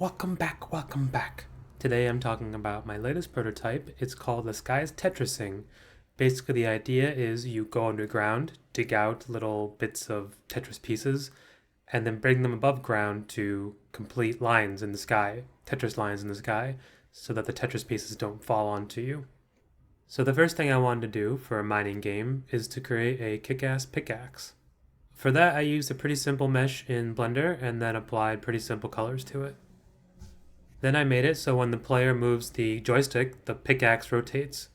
Welcome back, welcome back. Today I'm talking about my latest prototype. It's called the Sky's Tetrising. Basically, the idea is you go underground, dig out little bits of Tetris pieces, and then bring them above ground to complete lines in the sky, Tetris lines in the sky, so that the Tetris pieces don't fall onto you. So the first thing I wanted to do for a mining game is to create a kick-ass pickaxe. For that, I used a pretty simple mesh in Blender and then applied pretty simple colors to it. Then I made it so when the player moves the joystick, the pickaxe rotates.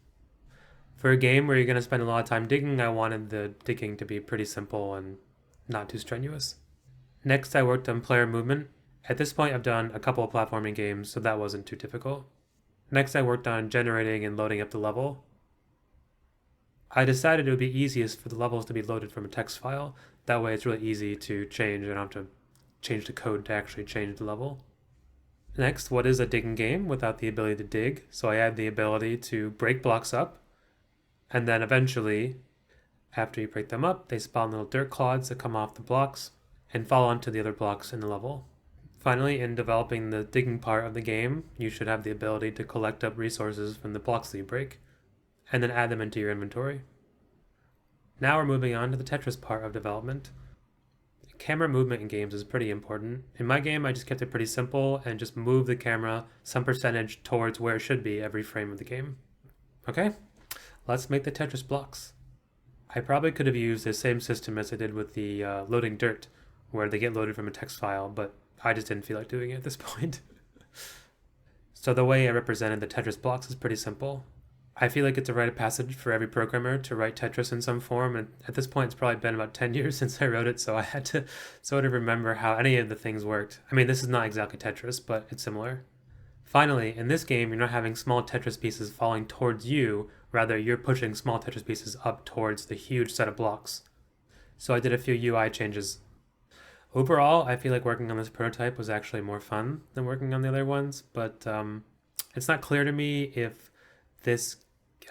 For a game where you're going to spend a lot of time digging, I wanted the digging to be pretty simple and not too strenuous. Next, I worked on player movement. At this point, I've done a couple of platforming games, so that wasn't too difficult. Next, I worked on generating and loading up the level. I decided it would be easiest for the levels to be loaded from a text file. That way it's really easy to change. I don't have to change the code to actually change the level. Next, what is a digging game without the ability to dig? So I add the ability to break blocks up, and then eventually, after you break them up, they spawn little dirt clods that come off the blocks and fall onto the other blocks in the level. Finally, in developing the digging part of the game, you should have the ability to collect up resources from the blocks that you break, and then add them into your inventory. Now we're moving on to the Tetris part of development. Camera movement in games is pretty important. In my game, I just kept it pretty simple and just moved the camera some percentage towards where it should be every frame of the game. Okay, let's make the Tetris blocks. I probably could have used the same system as I did with the loading dirt, where they get loaded from a text file, but I just didn't feel like doing it at this point. So the way I represented the Tetris blocks is pretty simple. I feel like it's a rite of passage for every programmer to write Tetris in some form, and at this point it's probably been about 10 years since I wrote it, so I had to sort of remember how any of the things worked. I mean, this is not exactly Tetris, but it's similar. Finally, in this game, you're not having small Tetris pieces falling towards you, rather you're pushing small Tetris pieces up towards the huge set of blocks. So I did a few UI changes. Overall, I feel like working on this prototype was actually more fun than working on the other ones, but it's not clear to me if this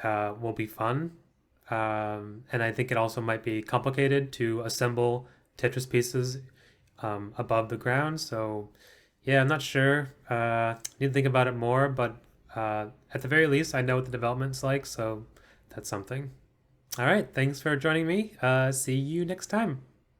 will be fun. And I think it also might be complicated to assemble Tetris pieces above the ground. So yeah, I'm not sure. Need to think about it more, but at the very least, I know what the development's like, so that's something. All right, thanks for joining me. See you next time.